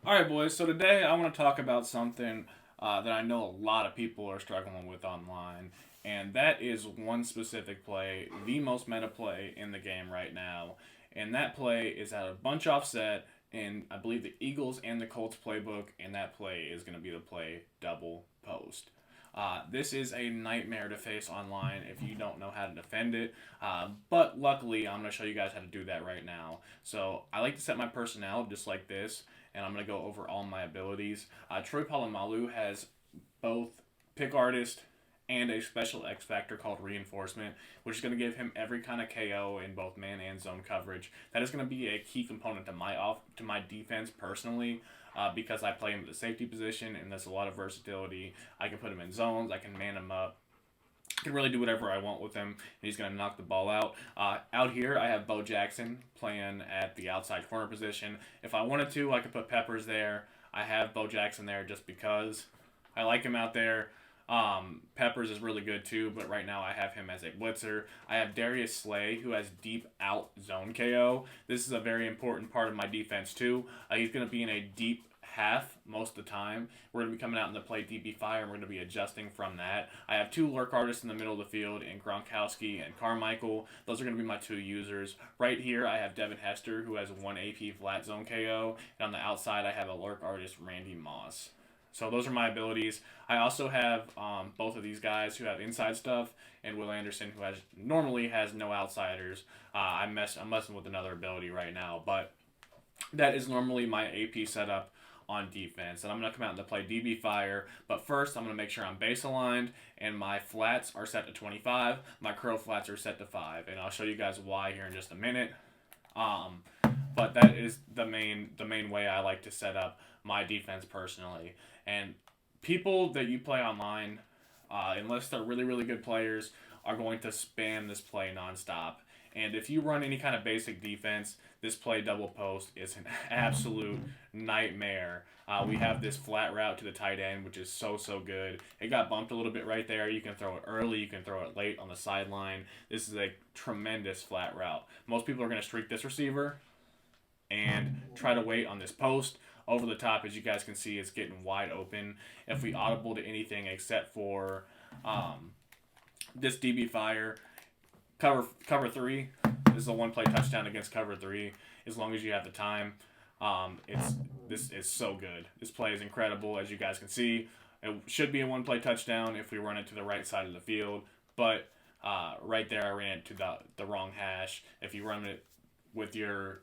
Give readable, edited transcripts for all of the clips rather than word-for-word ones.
All right, boys. So today I want to talk about something that I know a lot of people are struggling with online, and that is one specific play, the most meta play in the game right now. And that play is at a bunch offset, and I believe the Eagles and the Colts playbook, and that play is going to be the play double post. This is a nightmare to face online if you don't know how to defend it. But luckily, I'm going to show you guys how to do that right now. So I like to set my personnel just like this, and I'm going to go over all my abilities. Troy Polamalu has both pick artist and a special X factor called reinforcement, which is going to give him every kind of KO in both man and zone coverage. That is going to be a key component to my defense personally. Because I play him at the safety position and there's a lot of versatility. I can put him in zones, I can man him up, I can really do whatever I want with him, and he's going to knock the ball out. Out here, I have Bo Jackson playing at the outside corner position. If I wanted to, I could put Peppers there. I have Bo Jackson there just because I like him out there. Peppers is really good too, but right now I have him as a blitzer. I have Darius Slay, who has deep out zone KO. This is a very important part of my defense too. He's going to be in a deep half most of the time. We're going to be coming out in the play DB fire, and we're going to be adjusting from that. I have two lurk artists in the middle of the field, in Gronkowski and Carmichael. Those are going to be my two users. Right here, I have Devin Hester, who has one AP flat zone KO, and on the outside, I have a lurk artist, Randy Moss. So those are my abilities. I also have both of these guys who have inside stuff, and Will Anderson, who normally has no outsiders. I'm messing with another ability right now, but that is normally my AP setup on defense. And I'm going to come out and play DB fire. But first, I'm going to make sure I'm base aligned and my flats are set to 25. My curl flats are set to 5. And I'll show you guys why here in just a minute. Um, but that is the main way I like to set up my defense personally. And people that you play online, unless they're really, really good players, are going to spam this play nonstop. And if you run any kind of basic defense, this play double post is an absolute nightmare. We have this flat route to the tight end, which is so good. It got bumped a little bit right there. You can throw it early, you can throw it late on the sideline. This is a tremendous flat route. Most people are going to streak this receiver and try to wait on this post. Over the top, as you guys can see, it's getting wide open. If we audible to anything except for this DB fire, cover three is a one play touchdown against cover three as long as you have the time. It's This is so good. This play is incredible, as you guys can see. It should be a one play touchdown if we run it to the right side of the field, but right there I ran it to the wrong hash. If you run it with your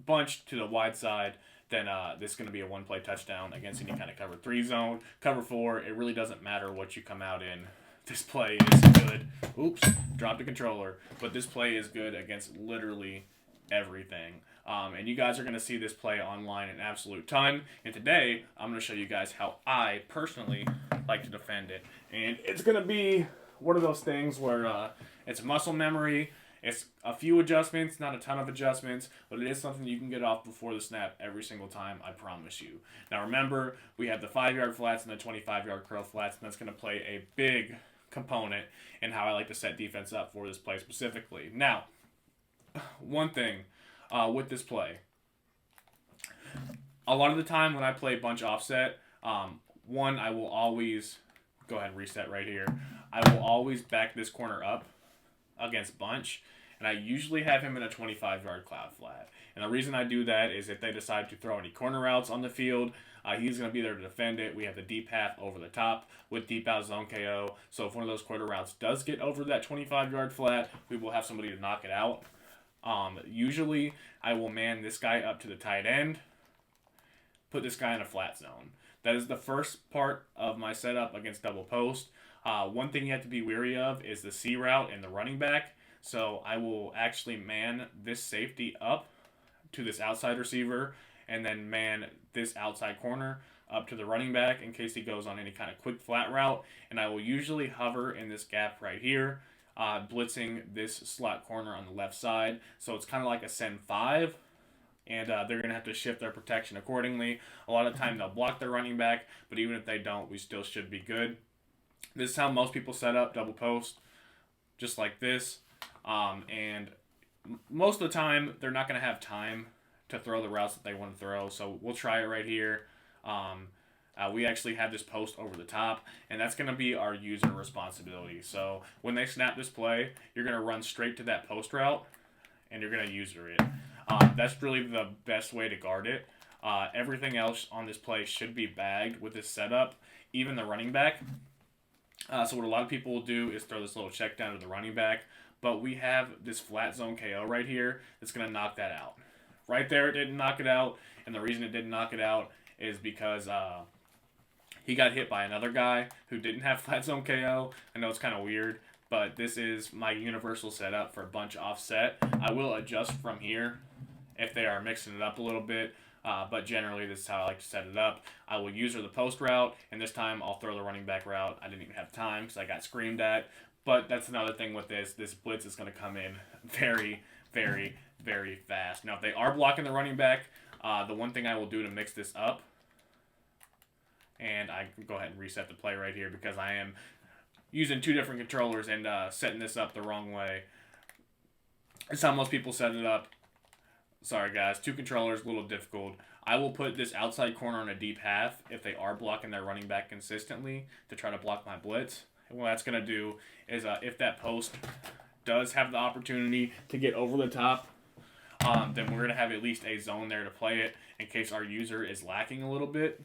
bunch to the wide side, then this is going to be a one play touchdown against any kind of cover three zone. Cover four, it really doesn't matter what you come out in. This play is good. Oops, dropped the controller. But this play is good against literally everything. And you guys are going to see this play online an absolute ton. And today, I'm going to show you guys how I personally like to defend it. And it's going to be one of those things where it's muscle memory. It's a few adjustments, not a ton of adjustments, but it is something you can get off before the snap every single time, I promise you. Now remember, we have the 5-yard flats and the 25-yard curl flats, and that's going to play a big component in how I like to set defense up for this play specifically. Now, one thing with this play, a lot of the time when I play bunch offset, one, I will always, go ahead and reset right here, I will always back this corner up against bunch, and I usually have him in a 25-yard cloud flat. And the reason I do that is if they decide to throw any corner routes on the field, he's going to be there to defend it. We have the deep half over the top with deep out zone KO. So if one of those corner routes does get over that 25-yard flat, we will have somebody to knock it out. Usually, I will man this guy up to the tight end, put this guy in a flat zone. That is the first part of my setup against double post. One thing you have to be wary of is the C route and the running back. So I will actually man this safety up to this outside receiver and then man this outside corner up to the running back in case he goes on any kind of quick flat route. And I will usually hover in this gap right here, blitzing this slot corner on the left side. So it's kind of like a send 5. And they're going to have to shift their protection accordingly. A lot of the time they'll block their running back, but even if they don't, we still should be good. This is how most people set up double post, just like this. And most of the time, they're not going to have time to throw the routes that they want to throw. So we'll try it right here. We actually have this post over the top, and that's going to be our user responsibility. So when they snap this play, you're going to run straight to that post route, and you're going to user it. That's really the best way to guard it. Everything else on this play should be bagged with this setup, even the running back. So what a lot of people will do is throw this little check down to the running back, but we have this flat zone KO right here that's going to knock that out. Right there, it didn't knock it out, and the reason it didn't knock it out is because he got hit by another guy who didn't have flat zone KO. I know it's kind of weird, but this is my universal setup for bunch offset. I will adjust from here if they are mixing it up a little bit, but generally this is how I like to set it up. I will user the post route, and this time I'll throw the running back route. I didn't even have time because I got screamed at, but that's another thing with this. This blitz is going to come in very, very, very fast. Now, if they are blocking the running back, the one thing I will do to mix this up, and I can go ahead and reset the play right here because I am using two different controllers and setting this up the wrong way. It's how most people set it up. Sorry, guys. Two controllers, a little difficult. I will put this outside corner on a deep half if they are blocking their running back consistently to try to block my blitz. And what that's going to do is if that post does have the opportunity to get over the top, then we're going to have at least a zone there to play it in case our user is lacking a little bit.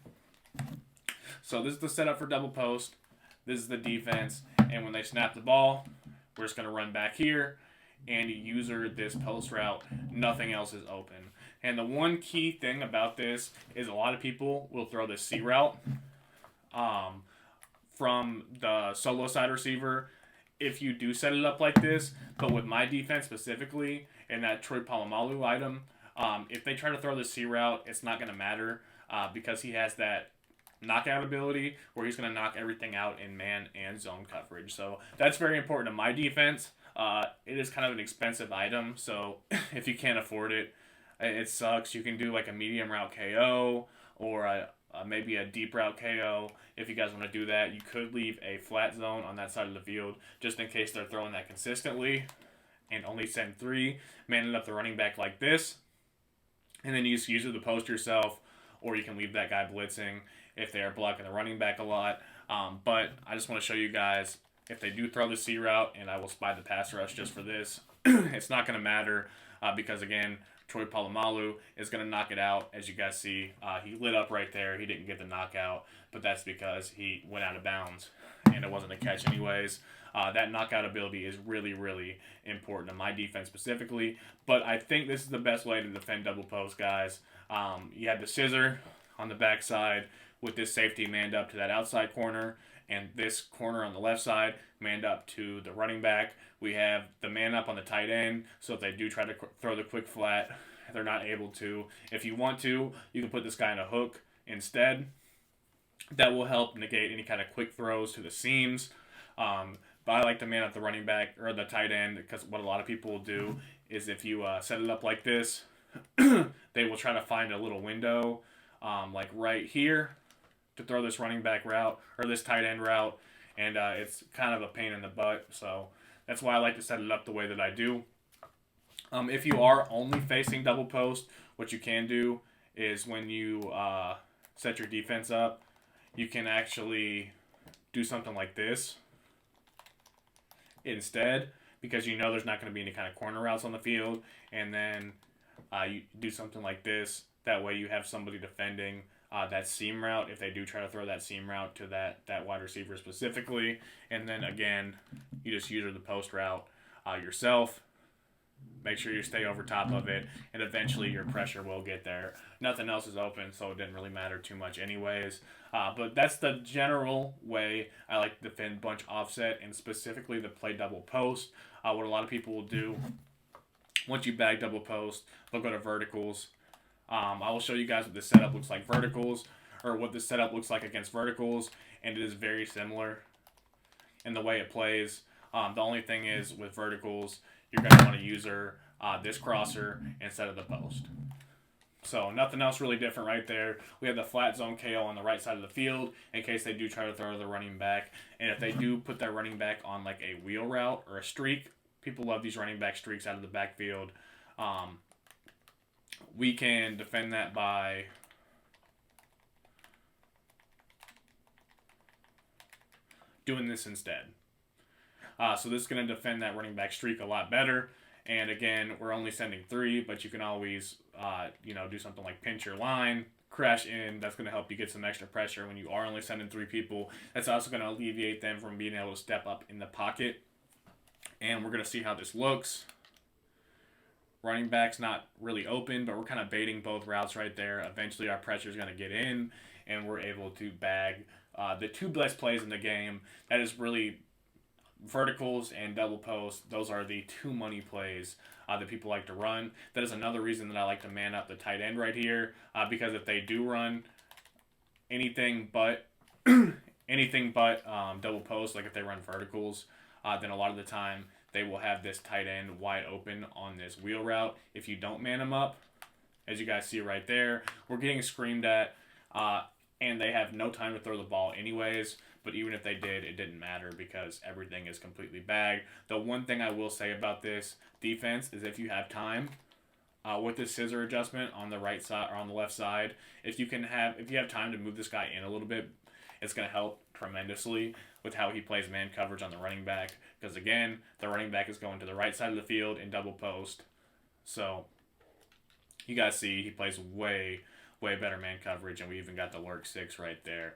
So this is the setup for double post. This is the defense. And when they snap the ball, we're just going to run back here and user this post route. Nothing else is open. And the one key thing about this is a lot of people will throw the C route from the solo side receiver if you do set it up like this. But with my defense specifically and that Troy Polamalu item, if they try to throw the C route, it's not going to matter because he has that knockout ability where he's going to knock everything out in man and zone coverage. So that's very important to my defense. It is kind of an expensive item, so if you can't afford it, it sucks. You can do like a medium route KO or maybe a deep route KO. If you guys want to do that, you could leave a flat zone on that side of the field just in case they're throwing that consistently and only send 3, manning up the running back like this, and then you just use the post yourself, or you can leave that guy blitzing if they are blocking the running back a lot. But I just want to show you guys, if they do throw the C route, and I will spy the pass rush just for this, it's not going to matter because, again, Troy Polamalu is going to knock it out. As you guys see, he lit up right there. He didn't get the knockout, but that's because he went out of bounds, and it wasn't a catch anyways. That knockout ability is really, really important to my defense specifically, but I think this is the best way to defend double post, guys. You have the scissor on the backside with this safety manned up to that outside corner, and this corner on the left side manned up to the running back. We have the man up on the tight end, so if they do try to throw the quick flat, they're not able to. If you want to, you can put this guy in a hook instead. That will help negate any kind of quick throws to the seams. But I like to man up the running back or the tight end because what a lot of people will do is if you set it up like this, they will try to find a little window like right here to throw this running back route or this tight end route, and it's kind of a pain in the butt. So that's why I like to set it up the way that I do. If you are only facing double post, what you can do is when you set your defense up, you can actually do something like this instead, because you know there's not going to be any kind of corner routes on the field, and then you do something like this. That way you have somebody defending that seam route if they do try to throw that seam route to that wide receiver specifically. And then again, you just use the post route yourself. Make sure you stay over top of it, and eventually your pressure will get there. Nothing else is open, so it didn't really matter too much anyways. But that's the general way I like to defend bunch offset, and specifically the play double post. What a lot of people will do, once you bag double post, they'll go to verticals. I will show you guys what this setup looks like verticals, or what this setup looks like against verticals, and it is very similar in the way it plays. The only thing is with verticals, you're going to want to use this crosser instead of the post. So nothing else really different right there. We have the flat zone KO on the right side of the field in case they do try to throw the running back. And if they do put their running back on like a wheel route or a streak, people love these running back streaks out of the backfield. we can defend that by doing this instead. So this is going to defend that running back streak a lot better. And again, we're only sending 3, but you can always, do something like pinch your line, crash in. That's going to help you get some extra pressure when you are only sending 3 people. That's also going to alleviate them from being able to step up in the pocket. And we're going to see how this looks. Running back's not really open, but we're kind of baiting both routes right there. Eventually, our pressure is going to get in, and we're able to bag the 2 best plays in the game. That is really verticals and double post. Those are the 2 money plays that people like to run. That is another reason that I like to man up the tight end right here, because if they do run anything but double post, like if they run verticals, then a lot of the time they will have this tight end wide open on this wheel route. If you don't man them up, as you guys see right there, we're getting screamed at, and they have no time to throw the ball anyways. But even if they did, it didn't matter because everything is completely bagged. The one thing I will say about this defense is if you have time, with this scissor adjustment on the right side or on the left side, if you have time to move this guy in a little bit, it's going to help tremendously with how he plays man coverage on the running back. Because again, the running back is going to the right side of the field in double post. So you guys see he plays way better man coverage, and we even got the lurk 6 right there.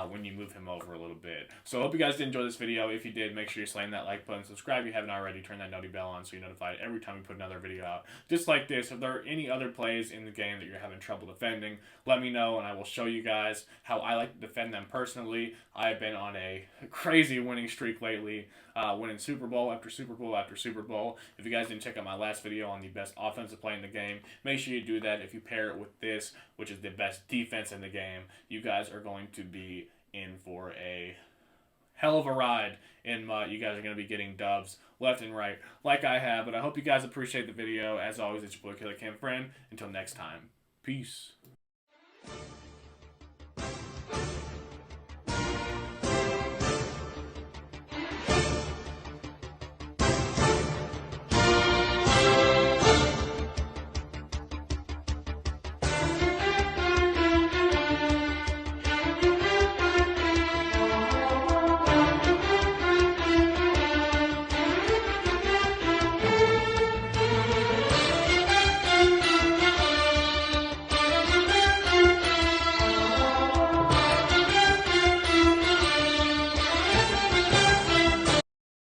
When you move him over a little bit. So I hope you guys did enjoy this video. If you did, make sure you slam that like button, subscribe if you haven't already, turn that noti bell on so you're notified every time we put another video out. Just like this, if there are any other plays in the game that you're having trouble defending, let me know and I will show you guys how I like to defend them personally. I've been on a crazy winning streak lately, winning Super Bowl after Super Bowl after Super Bowl. If you guys didn't check out my last video on the best offensive play in the game, make sure you do that. If you pair it with this, which is the best defense in the game, you guys are going to be in for a hell of a ride, and you guys are going to be getting dubs left and right like I have. But I hope you guys appreciate the video. As always, it's your boy Killer Cam Friend. Until next time, peace.